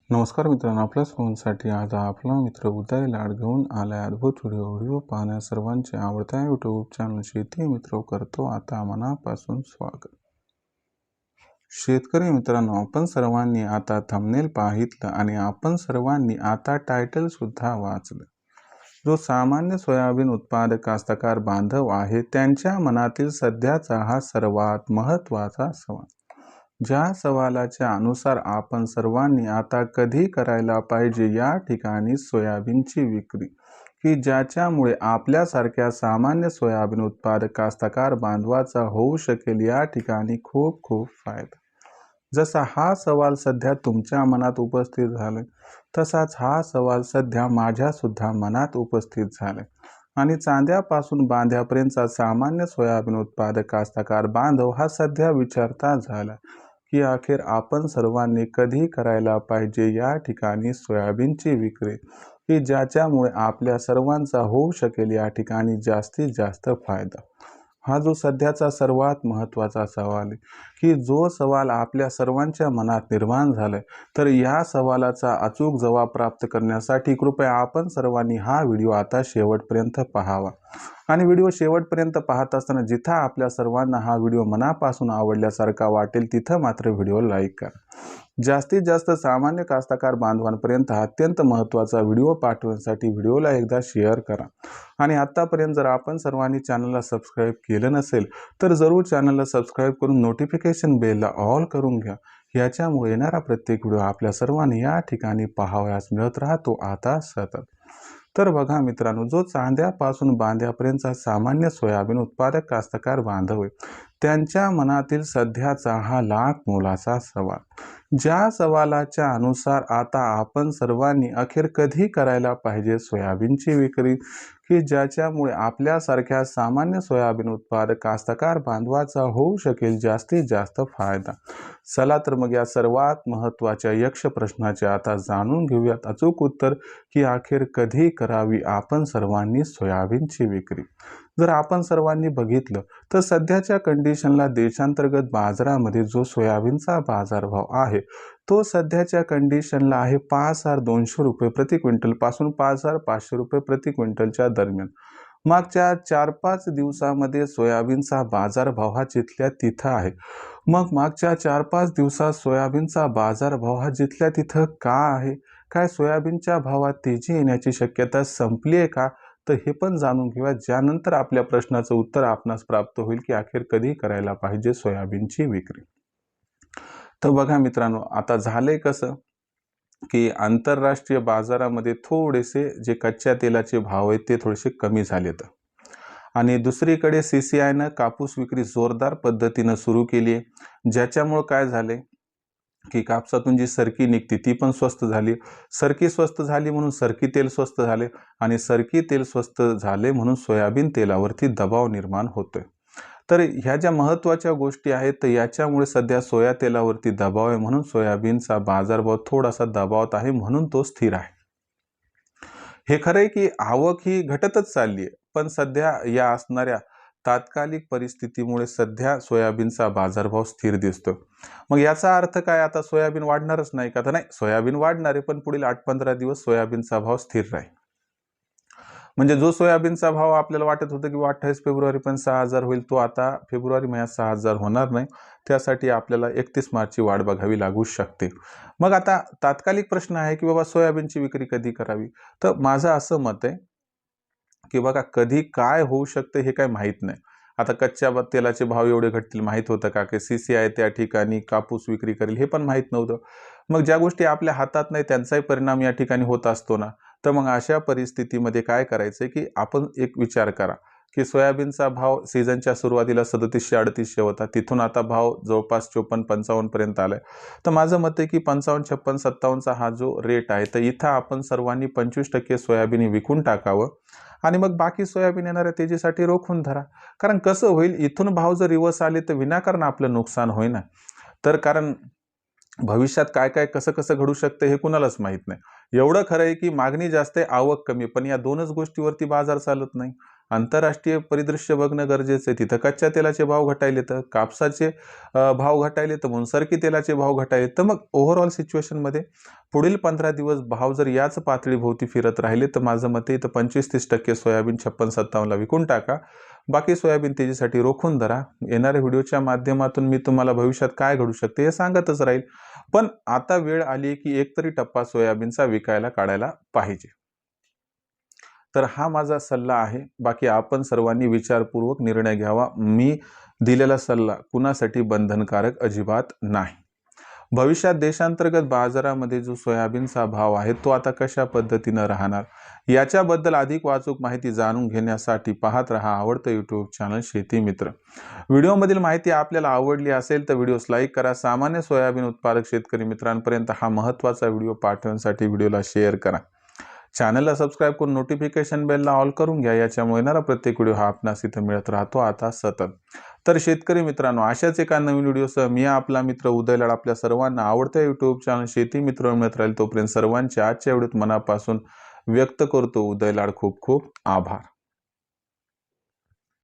नमस्कार मित्रांनो, आपल्या सर्वांसाठी आज आपला मित्र उदय लाड घेऊन आलाय अद्भुत व्हिडिओ पाहण्या सर्वांचे आवडत्या यूट्यूब चॅनल शेती मित्र करतो आता मनापासून स्वागत। शेतकरी मित्रांनो, आपण सर्वांनी आता थंबनेल पाहितलं आणि आपण सर्वांनी आता टायटल सुद्धा वाचलं। जो सामान्य सोयाबीन उत्पादक कास्तकार बांधव आहे त्यांच्या मनातील सध्याचा हा सर्वात महत्त्वाचा सवाल, ज्या सवालाच्या अनुसार आपण सर्वांनी आता कधी करायला पाहिजे या ठिकाणी सोयाबीनची विक्री, की ज्याच्यामुळे आपल्यासारख्या सामान्य सोयाबीन उत्पादक कास्तकार बांधवाचा होऊ शकेल या ठिकाणी खूप खूप फायदा। जसा हा सवाल सध्या तुमच्या मनात उपस्थित झालाय, तसाच हा सवाल सध्या माझ्या सुद्धा मनात उपस्थित झालाय आणि चांद्यापासून बांध्यापर्यंतचा सामान्य सोयाबीन उत्पादक कास्तकार बांधव हा सध्या विचारता झाला की अखेर आपण सर्वांनी कधी करायला पाहिजे या ठिकाणी सोयाबीनची विक्री, की ज्याच्यामुळे आपल्या सर्वांचा होऊ शकेल या ठिकाणी जास्तीत जास्त फायदा। हा जो सध्याचा सर्वात महत्त्वाचा सवाल आहे, की जो सवाल आपल्या सर्वांच्या मनात निर्माण झालाय, तर या सवालाचा अचूक जबाब प्राप्त करण्यासाठी कृपया आपण सर्वांनी हा व्हिडिओ आता शेवटपर्यंत पाहावा आणि व्हिडिओ शेवटपर्यंत पाहत असताना जिथं आपल्या सर्वांना हा व्हिडिओ मनापासून आवडल्यासारखा वाटेल तिथं मात्र व्हिडिओ लाईक करा। जास्तीत जास्त सामान्य कास्तकार बांधवांपर्यंत हा अत्यंत महत्त्वाचा व्हिडिओ पाठवण्यासाठी व्हिडिओला एकदा शेअर करा आणि आतापर्यंत जर आपण सर्वांनी चॅनलला सबस्क्राईब केलं नसेल तर जरूर चॅनलला सबस्क्राईब करून नोटिफिकेशन बेलला ऑल करून घ्या। याच्यामुळे येणारा प्रत्येक व्हिडिओ आपल्या सर्वांनी या ठिकाणी पाहावयास मिळत राहतो आता सतत। तर बघा मित्रांनो, जो चांद्यापासून बांध्यापर्यंतचा सामान्य सोयाबीन उत्पादक कास्तकार बांधव आहे त्यांच्या मनातील सध्याचा हा लाख मोलाचा सवाल, ज्या सवालाच्या अनुसार आता आपण सर्वांनी अखेर कधी करायला पाहिजे सोयाबीनची विक्री, की ज्याच्यामुळे आपल्यासारख्या सामान्य सोयाबीन उत्पादक कास्तकार बांधवाचा होऊ शकेल जास्तीत जास्त फायदा। चला तर मग या सर्वात महत्त्वाच्या यक्ष प्रश्नाचे आता जाणून घेऊयात अचूक उत्तर, की अखेर कधी करावी आपण सर्वांनी सोयाबीनची विक्री। जर आपण सर्वांनी बघितलं तर सध्याच्या कंडिशनला देशांतर्गत बाजारामध्ये जो सोयाबीनचा बाजारभाव आहे तो सध्याच्या कंडिशनला आहे 5,200 रुपये प्रति क्विंटल पासून 5,500 रुपये प्रति क्विंटलच्या दरम्यान। मागच्या 4-5 दिवसामध्ये सोयाबीनचा बाजारभाव हा जिथल्या तिथं आहे। मग मागच्या 4-5 दिवसात सोयाबीनचा बाजारभाव हा जिथल्या तिथं का आहे? काय सोयाबीनच्या भावात तेजी येण्याची शक्यता संपली आहे का? तर हे पण जाणून घेऊया, ज्यानंतर आपल्या प्रश्नाचं उत्तर आपणास प्राप्त होईल की अखेर कधी करायला पाहिजे सोयाबीनची विक्री। तर बघा मित्रांनो, आता झालंय कसं की आंतरराष्ट्रीय बाजारामध्ये थोडेसे जे कच्च्या तेलाचे भाव आहेत ते थोडेसे कमी झालेत आणि दुसरीकडे CCIनं कापूस विक्री जोरदार पद्धतीनं सुरू केली आहे, ज्याच्यामुळे काय झाले की कापसातून जी सरकी निघते ती पण स्वस्त झाली। सरकी स्वस्त झाली म्हणून सरकी तेल स्वस्त झाले आणि सरकी तेल स्वस्त झाले म्हणून सोयाबीन तेलावरती दबाव निर्माण होतोय। तर ह्या ज्या महत्त्वाच्या गोष्टी आहेत तर याच्यामुळे सध्या सोया तेलावरती दबाव आहे म्हणून सोयाबीनचा बाजारभाव थोडासा दबावात आहे म्हणून तो स्थिर आहे। हे खरं आहे की आवक ही घटतच चालली आहे, पण सध्या या असणाऱ्या तात्कालिक परिस्थितीमुळे सध्या सोयाबीनचा बाजारभाव स्थिर दिसतो। मग याचा अर्थ काय, आता सोयाबीन वाढणारच नाही का? तर नाही, सोयाबीन वाढणार आहे पण पुढील 8-15 दिवस सोयाबीनचा भाव स्थिर राहील। म्हणजे जो सोयाबीनचा भाव आपल्याला वाटत होतं की 28 फेब्रुवारी पण 6,000 होईल, तो आता फेब्रुवारी महिन्यात 6,000 होणार नाही। त्यासाठी आपल्याला 31 मार्चची वाट बघावी लागू शकते। मग आता तात्कालिक प्रश्न आहे की बाबा सोयाबीनची विक्री कधी करावी? तर माझं असं मत आहे की बघा, कधी काय होऊ शकतं हे काय माहीत नाही। आता कच्च्या तेलाचे भाव एवढे घटतील माहीत होतं का? की CCI त्या ठिकाणी कापूस विक्री करेल हे पण माहीत नव्हतं। मग ज्या गोष्टी आपल्या हातात नाही त्यांचाही परिणाम या ठिकाणी होत असतो ना। तर मग अशा परिस्थितीमध्ये काय करायचं की आपण एक विचार करा की सोयाबीनचा भाव सीझनच्या सुरुवातीला 3700-3800 होता, तिथून आता भाव जवळपास 54-55 पर्यंत आलाय। तर माझं मत आहे की 55-56-57चा हा जो रेट आहे तर इथं आपण सर्वांनी 25% सोयाबीन विकून टाकावं आणि मग बाकी सोयाबीन येणाऱ्या तेजीसाठी रोखून धरा। कारण कसं होईल, इथून भाव जर रिवर्स आले तर विनाकारण आपलं नुकसान होईल ना। तर कारण भविष्यात काय काय कसं कसं घडू शकतं हे कुणालाच माहीत नाही। एवढं खरं आहे की मागणी जास्त आहे, आवक कमी, पण या दोनच गोष्टीवरती बाजार चालत नाही। आंतरराष्ट्रीय परिदृश्य बघणं गरजेचं आहे. तिथं कच्च्या तेलाचे भाव घटायले तर कापसाचे भाव घटायले तर मुंसरकी तेलाचे भाव घटायले तर मग ओव्हरऑल सिच्युएशनमध्ये पुढील 15 दिवस भाव जर याच पातळीभोवती फिरत राहिले तर माझं मते इथं 25-30% सोयाबीन 56-57ला विकून टाका. बाकी सोयाबीन तेजीसाठी रोखून धरा. येणाऱ्या व्हिडिओच्या माध्यमातून मी तुम्हाला भविष्यात काय घडू शकते हे सांगतच राहील. पण आता वेळ आली की एकतरी टप्पा सोयाबीनचा विकायला काढायला पाहिजे. तर हा माझा सल्ला आहे. बाकी आपण सर्वांनी विचारपूर्वक निर्णय घ्यावा. मी दिलेला सल्ला कुणासाठी बंधनकारक अजिबात नाही. भविष्यात देशांतर्गत बाजारामध्ये जो सोयाबीनचा भाव आहे तो आता कशा पद्धतीनं राहणार याच्याबद्दल अधिक वाचूक माहिती जाणून घेण्यासाठी पाहत रहा आवडतं यूट्यूब चॅनल शेती मित्र. व्हिडिओमधील माहिती आपल्याला आवडली असेल तर व्हिडिओस लाईक करा. सामान्य सोयाबीन उत्पादक शेतकरी मित्रांपर्यंत हा महत्त्वाचा व्हिडिओ पाठवण्यासाठी व्हिडिओला शेअर करा. चॅनलला सबस्क्राईब करून नोटिफिकेशन बेलला ऑल करून घ्या. याच्यामुळे येणारा प्रत्येक व्हिडिओ हा आपणास इथं मिळत राहतो आता सतत. तर शेतकरी मित्रांनो, अशाच एका नवीन व्हिडिओसह मी आपला मित्र उदय लाड आपल्या सर्वांना आवडत्या यूट्यूब चॅनल शेती मित्र मिळत राहील. तोपर्यंत सर्वांचे आजच्या व्हिडिओत मनापासून व्यक्त करतो उदय लाड खूप खूप आभार.